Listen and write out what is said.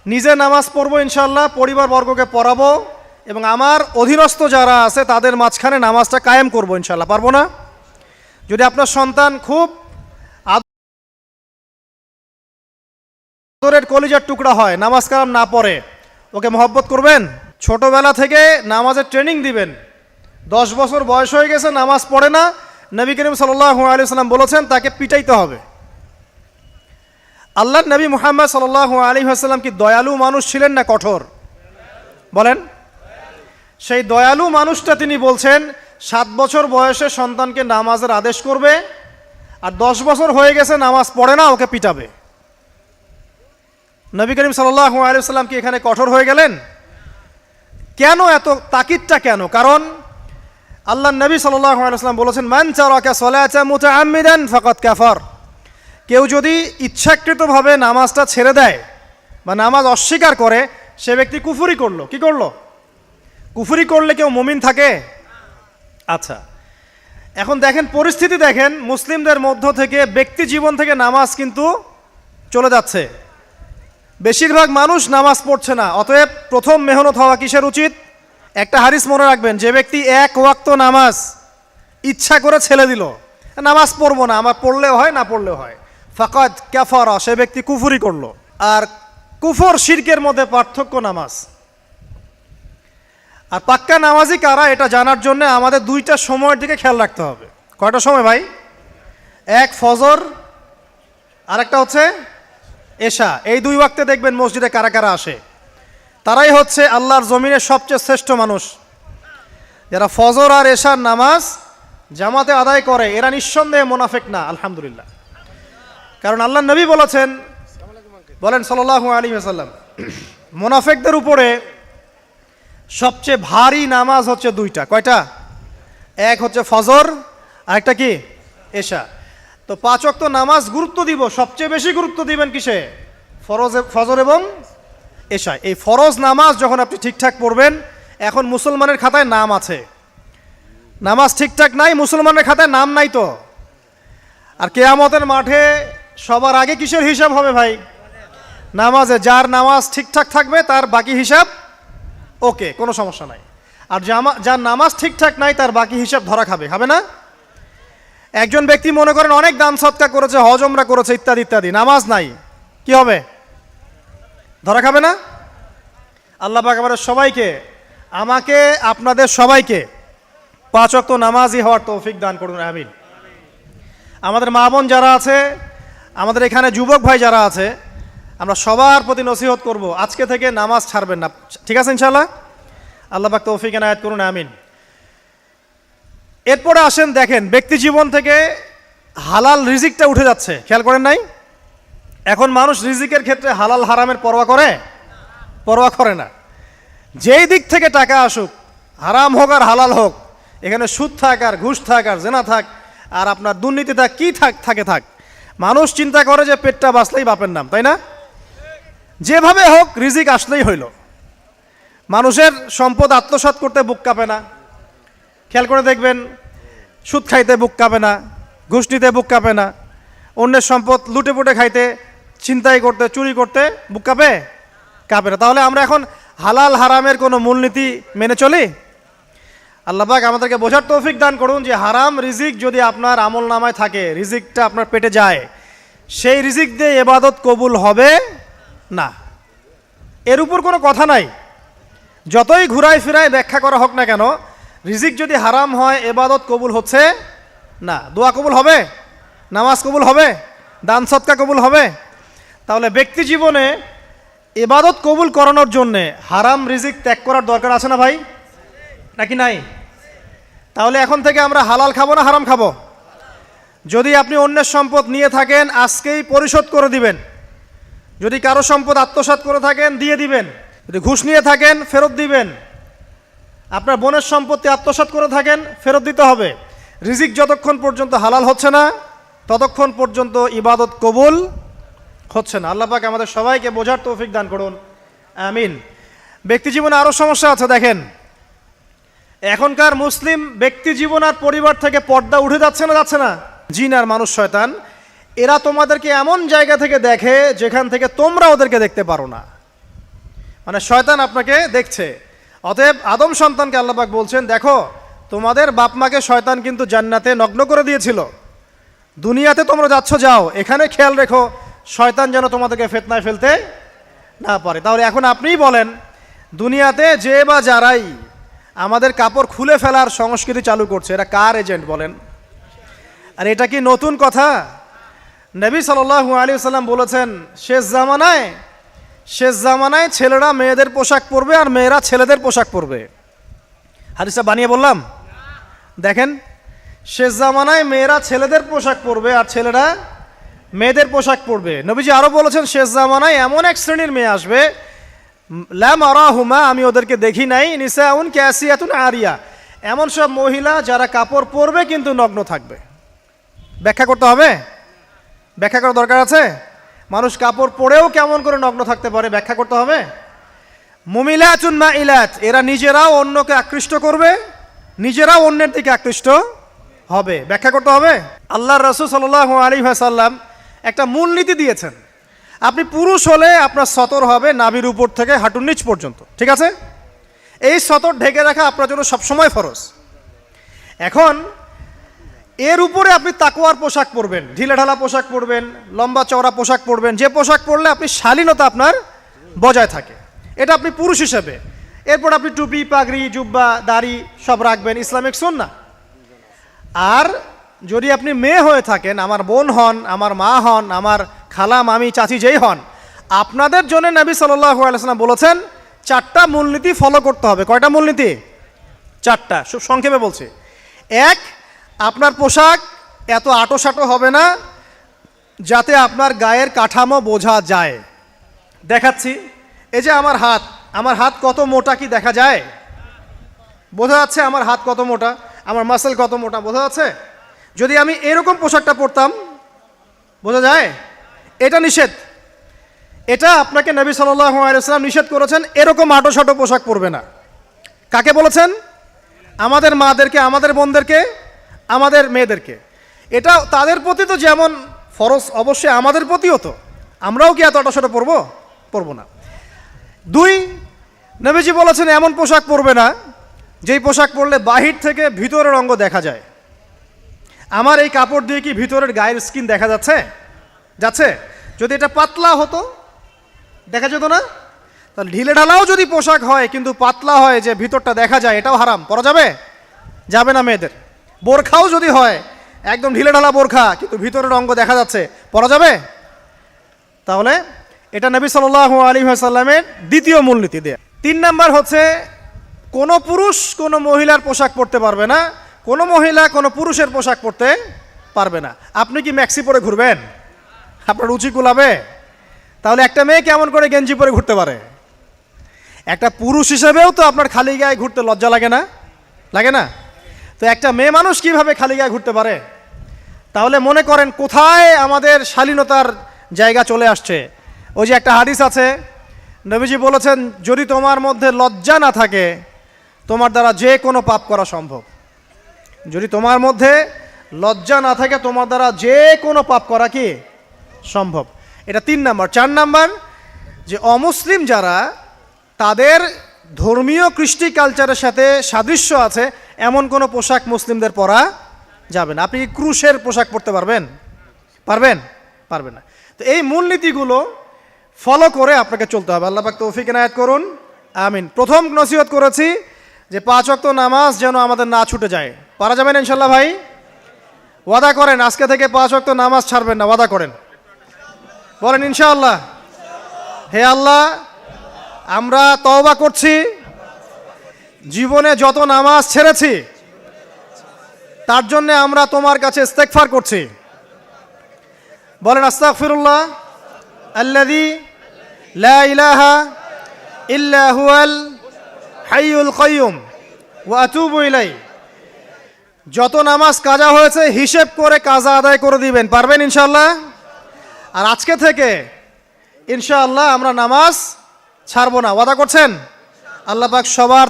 নিজে নামাজ পড়বো ইনশাআল্লাহ, পরিবারবর্গকে পড়াবো এবং আমার অধীনস্থ যারা আছে তাদের মাঝখানে নামাজটা কায়েম করবো ইনশাআল্লাহ। পারবো না? যদি আপনার সন্তান খুব আদরের কলিজার টুকরা হয়, নামাজ কালাম না পড়ে, ওকে মহব্বত করবেন? ছোটবেলা থেকে নামাজের ট্রেনিং দিবেন। 10 বছর বয়স হয়ে গেছে, নামাজ পড়ে না, নবী করিম সাল্লাল্লাহু আলাইহি ওয়াসাল্লাম বলেছেন তাকে পিটাইতে হবে। আল্লাহর নবী মুহাম্মদ সাল্লাল্লাহু আলাইহি ওয়াসাল্লাম কি দয়ালু মানুষ ছিলেন না কঠোর? বলেন। সেই দয়ালু মানুষটা তিনি বলছেন 7 বছর বয়সে সন্তানকে নামাজের আদেশ করবে, আর 10 বছর হয়ে গেছে নামাজ পড়ে না, ওকে পিটাবে। নবী করিম সাল্লাল্লাহু আলাইহি ওয়াসাল্লাম কি এখানে কঠোর হয়ে গেলেন? কেন এত তাকিদটা কেন? কারণ আল্লাহর নবী সাল্লাল্লাহু আলাইহি ওয়াসাল্লাম বলেছেন, মান তারাকা সালাতা মুতাআম্মিদান ফাকাদ কাফার। কেউ যদি ইচ্ছাকৃতভাবে নামাজটা ছেড়ে দেয় বা নামাজ অস্বীকার করে, সে ব্যক্তি কুফরি করলো। কি করলো? কুফরি করলে কেউ মুমিন থাকে? আচ্ছা, এখন দেখেন পরিস্থিতি, দেখেন মুসলিমদের মধ্য থেকে ব্যক্তি জীবন থেকে নামাজ কিন্তু চলে যাচ্ছে। বেশিরভাগ মানুষ নামাজ পড়ছে না। অতএব প্রথম মেহনত হওয়া কিসের উচিত? একটা হাদিস মনে রাখবেন, যে ব্যক্তি 1 ওয়াক্ত নামাজ ইচ্ছা করে ছেড়ে দিল, নামাজ পড়বো না, আমার পড়লেও হয় না পড়লেও হয়, ফাকাদ কাফারা, সে ব্যক্তি কুফরি করলো। আর কুফর শিরকের মধ্যে পার্থক্য নামাজ। আর পাক্কা নামাজি কারা এটা জানার জন্য আমাদের 2টা সময়ের দিকে খেয়াল রাখতে হবে। কয়টা সময় ভাই? এক ফজর, আরেকটা হচ্ছে এশা। এই 2 ওয়াক্তে দেখবেন মসজিদে কারা কারা আসে, তারাই হচ্ছে আল্লাহর জমিনের সবচেয়ে শ্রেষ্ঠ মানুষ। যারা ফজর আর এশার নামাজ জামাতে আদায় করে, এরা নিঃসন্দেহে মুনাফিক না, আলহামদুলিল্লাহ। কারণ আল্লাহর নবী বলেছেন, বলেন সাল্লাল্লাহু আলাইহি ওয়াসাল্লাম, মুনাফিকদের উপরে সবচেয়ে ভারী নামাজ হচ্ছে 2টা। কয়টা? এক হচ্ছে ফজর, আর একটা কি? এশা। তো 5 ওয়াক্ত নামাজ গুরুত্ব দিব, সবচেয়ে বেশি গুরুত্ব দিবেন কিসে? ফজর এবং এশা। এই ফরজ নামাজ যখন আপনি ঠিকঠাক পড়বেন, এখন মুসলমানের খাতায় নাম আছে, নামাজ ঠিকঠাক নাই, মুসলমানের খাতায় নাম নাই তো। আর কিয়ামতের মাঠে সবার আগে কিসের হিসাব হবে ভাই? নামাজে। যার নামাজ ঠিকঠাক থাকবে তার বাকি হিসাব ওকে, কোনো সমস্যা নাই। আর যার নামাজ ঠিকঠাক নাই তার বাকি হিসাব ধরা খাবে, হবে না? একজন ব্যক্তি মনে করেন অনেক দান সৎকার করেছে, হজ উমরা করেছে, ইত্যাদি ইত্যাদি, নামাজ নাই, কি হবে? ধরা খাবে না? আল্লাহ পাক আমাদের সবাইকে, আমাকে, আপনাদের সবাইকে 5 ওয়াক্ত নামাজি হওয়ার তৌফিক দান করুন, আমিন। আমাদের মা বোন যারা আছে, আমাদের এখানে যুবক ভাই যারা আছে, আমরা সবার প্রতি নসিহত করব, আজকে থেকে নামাজ ছাড়বেন না, ঠিক আছে ইনশাআল্লাহ? আল্লাহ পাক তৌফিক এনায়েত করুন, আমিন। এরপরে আসেন, দেখেন ব্যক্তি জীবন থেকে হালাল রিজিকটা উঠে যাচ্ছে, খেয়াল করেন নাই? এখন মানুষ রিজিকের ক্ষেত্রে হালাল হারামের পরোয়া করে? পরোয়া করে না। যেই দিক থেকে টাকা আসুক, হারাম হোক আর হালাল হোক, এখানে সুদ থাক আর ঘুষ থাক আর জেনা থাক আর আপনার দুর্নীতি থাক, কি থাক, মানুষ চিন্তা করে যে পেটটা বাঁচলেই বাপের নাম, তাই না? যেভাবে হোক রিজিক আসলেই হইল। মানুষের সম্পদ আত্মসাৎ করতে বুক কাঁপে না, খেয়াল করে দেখবেন, সুদ খাইতে বুক কাঁপে না, ঘুষ নিতে বুক কাঁপে না, অন্যের সম্পদ লুটে পুটে খাইতে, ছিনতাই করতে, চুরি করতে বুক কাঁপে না। তাহলে আমরা এখন হালাল হারামের কোনো মূলনীতি মেনে চলি? আল্লাহ পাক আমাদেরকে বোঝার তৌফিক দান করুন যে হারাম রিজিক যদি আপনার আমল নামায় থাকে, রিজিকটা আপনার পেটে যায়, সেই রিজিক দিয়ে ইবাদত কবুল হবে না, এর উপর কোনো কথা নাই। যতই ঘুরায় ফিরায় ব্যাখ্যা করা হোক না কেন, রিজিক যদি হারাম হয় ইবাদত কবুল হচ্ছে না। দোয়া কবুল হবে? নামাজ কবুল হবে? দান সদকা কবুল হবে? তাহলে ব্যক্তি জীবনে ইবাদত কবুল করানোর জন্যে হারাম রিজিক ত্যাগ করার দরকার আছে না ভাই, নাকি নাই? তাহলে এখন থেকে আমরা হালাল খাবো না হারাম খাবো? যদি আপনি অন্যের সম্পদ নিয়ে থাকেন, আজকেই পরিশোধ করে দিবেন। যদি কারো সম্পদ আত্মসাৎ করে থাকেন, দিয়ে দিবেন। যদি ঘুষ নিয়ে থাকেন, ফেরত দিবেন। আপনার বোনের সম্পত্তি আত্মসাৎ করে থাকেন, ফেরত দিতে হবে। রিজিক যতক্ষণ পর্যন্ত হালাল হচ্ছে না, ততক্ষণ পর্যন্ত ইবাদত কবুল হচ্ছে না। আল্লাহ পাক আমাদের সবাইকে বোঝার তৌফিক দান করুন, আমিন। ব্যক্তি জীবনে আরও সমস্যা আছে। দেখেন, এখনকার মুসলিম ব্যক্তি জীবন আর পরিবার থেকে পর্দা উঠে যাচ্ছে না, যাচ্ছে না? জিন আর মানুষ শয়তান, এরা তোমাদেরকে এমন জায়গা থেকে দেখে যেখান থেকে তোমরা ওদেরকে দেখতে পারো না। মানে শয়তান আপনাকে দেখছে। অতএব আদম সন্তানকে আল্লাহ পাক বলছেন, দেখো তোমাদের বাপ মাকে শয়তান কিন্তু জান্নাতে নগ্ন করে দিয়েছিল, দুনিয়াতে তোমরা যাচ্ছ যাও, এখানে খেয়াল রেখো শয়তান যেন তোমাদেরকে ফিতনায় ফেলতে না পারে। তাহলে এখন আপনিই বলেন, দুনিয়াতে যে বা যারাই আমাদের কাপড় খুলে ফেলার সংস্কৃতি চালু করছে, এরা কার এজেন্ট বলেন? আর এটা কি নতুন কথা? নবী সাল্লাল্লাহু আলাইহি ওয়াসাল্লাম বলেছেন, শেষ জামানায় ছেলেরা মেয়েদের পোশাক পরবে আর মেয়েরা ছেলেদের পোশাক পরবে। হাদিসটা বানিয়ে বললাম? দেখেন, শেষ জামানায় মেয়েরা ছেলেদের পোশাক পরবে আর ছেলেরা মেয়েদের পোশাক পরবে। নবীজি আরও বলেছেন, শেষ জামানায় এমন এক শ্রেণীর মেয়ে আসবে, লা মারাহুমা, আমি ওদেরকে দেখি নাই, নিসাউন কাসিয়াতুন আরিয়া, এমন সব মহিলা যারা কাপড় পরবে কিন্তু নগ্ন থাকবে। ব্যাখ্যা করতে হবে? ব্যাখ্যা করার দরকার আছে? মানুষ কাপড় পরেও কেমন করে নগ্ন থাকতে পারে ব্যাখ্যা করতে হবে। মুমিলাতুন মাইলাত, এরা নিজেরাও অন্যকে আকৃষ্ট করবে, নিজেরাও অন্যের দিকে আকৃষ্ট হবে, ব্যাখ্যা করতে হবে। আল্লাহর রাসূল সাল্লাল্লাহু আলাইহি ওয়াসাল্লাম একটা মূলনীতি দিয়েছেন, আপনি পুরুষ হলে আপনার সতর হবে নাভির উপর থেকে হাঁটুর নিচ পর্যন্ত, ঠিক আছে? এই সতর ঢেকে রাখা আপনার জন্য সবসময় ফরজ। এখন এর উপরে আপনি তাকওয়ার পোশাক পরবেন, ঢিলেঢালা পোশাক পরবেন, লম্বা চওড়া পোশাক পরবেন, যে পোশাক পরলে আপনি শালীনতা আপনার বজায় থাকে, এটা আপনি পুরুষ হিসেবে। এরপর আপনি টুপি, পাগড়ি, জুব্বা, দাড়ি সব রাখবেন, ইসলামিক সুন্নাহ। আর যদি আপনি মেয়ে হয়ে থাকেন, আমার বোন হন, আমার মা হন, আমার খালা, মামি, চাচি যেই হন, আপনাদের জন্য নবী সাল্লাল্লাহু আলাইহি ওয়াসাল্লাম বলেছেন 4টা মূলনীতি ফলো করতে হবে। কয়টা মূলনীতি? 4টা, খুব সংক্ষেপে বলছি। 1, আপনার পোশাক এত আঁটোসাঁটো হবে না যাতে আপনার গায়ের কাঠামো বোঝা যায়। দেখাচ্ছি, এই যে আমার হাত কত মোটা কি দেখা যায়? বোঝা যাচ্ছে আমার হাত কত মোটা, আমার মাসেল কত মোটা, বোঝা যাচ্ছে? যদি আমি এরকম পোশাকটা পরতাম, বোঝা যায়? এটা নিষেধ। এটা আপনাকে নবী সাল্লাল্লাহু আলাইহি ওয়াসাল্লাম নিষেধ করেছেন, এরকম আঁটোসাঁটো পোশাক পরবে না। কাকে বলেছেন? আমাদের মাদেরকে, আমাদের বোনদেরকে, আমাদের মেয়েদেরকে। এটা তাদের প্রতি তো যেমন ফরজ, অবশ্যই আমাদের প্রতিও তো। আমরাও কি এত আঁটোসাঁটো পরবো না। 2, নবীজি বলেছেন এমন পোশাক পরবে না যেই পোশাক পরলে বাহির থেকে ভিতরের অঙ্গ দেখা যায়। আমার এই কাপড় দিয়ে কি ভিতরের গায়ের স্কিন দেখা যাচ্ছে? যদি এটা পাতলা হতো দেখা যেত না? তাহলে ঢিলে ঢালাও যদি পোশাক হয় কিন্তু পাতলা হয় যে ভিতরটা দেখা যায়, এটাও হারাম, পরা যাবে না মেয়েদের। বোরখাও যদি হয় একদম ঢিলে ঢালা বোরখা কিন্তু ভিতরের অঙ্গ দেখা যাচ্ছে, পরা যাবে? তাহলে এটা নবী সাল্লাল্লাহু আলাইহি ওয়াসাল্লামের দ্বিতীয় মূলনীতি দেয়া। 3 নাম্বার হচ্ছে, কোনো পুরুষ কোনো মহিলার পোশাক পরতে পারবে না, কোনো মহিলা কোনো পুরুষের পোশাক পরতে পারবে না। আপনি কি ম্যাক্সি পরে ঘুরবেন? আপনার রুচি কুলাবে? তাহলে একটা মেয়ে কেমন করে গেঞ্জি পরে ঘুরতে পারে? একটা পুরুষ হিসেবেও তো আপনার খালি গায়ে ঘুরতে লজ্জা লাগে না? তো একটা মেয়ে মানুষ কিভাবে খালি গায়ে ঘুরতে পারে? তাহলে মনে করেন কোথায় আমাদের শালীনতার জায়গা চলে আসছে। ওই যে একটা হাদিস আছে, নবীজি বলেছেন, যদি তোমার মধ্যে লজ্জা না থাকে তোমার দ্বারা যে কোনো পাপ করা সম্ভব। যদি তোমার মধ্যে লজ্জা না থাকে তোমার দ্বারা যে কোনো পাপ করা কি সম্ভব। এটা 3 নাম্বার। 4 নাম্বার, যে অমুসলিম যারা, তাদের ধর্মীয় কৃষ্টি কালচারের সাথে সাদৃশ্য আছে এমন কোনো পোশাক মুসলিমদের পরা যাবে না। আপনি কি ক্রুশের পোশাক পরতে পারবেন? পারবেন না। তো এই মূলনীতিগুলো ফলো করে আপনাকে চলতে হবে। আল্লাহ পাক তৌফিক এনায়েত করুন, আমিন। প্রথম নসিহত করেছি যে 5 ওয়াক্ত নামাজ যেন আমাদের না ছুটে যায়। পারা যাবে না ইনশাল্লাহ? ভাই ওয়াদা করেন আজকে থেকে 5 ওয়াক্ত নামাজ ছাড়বেন না, ওয়াদা করেন, বলেন ইনশাআল্লাহ। হে আল্লাহ, আমরা তওবা করছি, জীবনে যত নামাজ ছেড়েছি তার জন্য আমরা তোমার কাছে ইস্তেগফার করছি। বলেন আস্তাগফিরুল্লাহ আল্লাযী লা ইলাহা ইল্লা হুয়াল হাইয়ুল কাইয়ুম ওয়া আতুবু ইলাইহি। যত নামাজ কাজা হয়েছে হিসেব করে কাজা আদায় করে দিবেন, পারবেন ইনশাআল্লাহ? আর আজকে থেকে ইনশাআল্লাহ আমরা নামাজ ছাড়বো না, ওয়াদা করছেন? আল্লাহ পাক সবার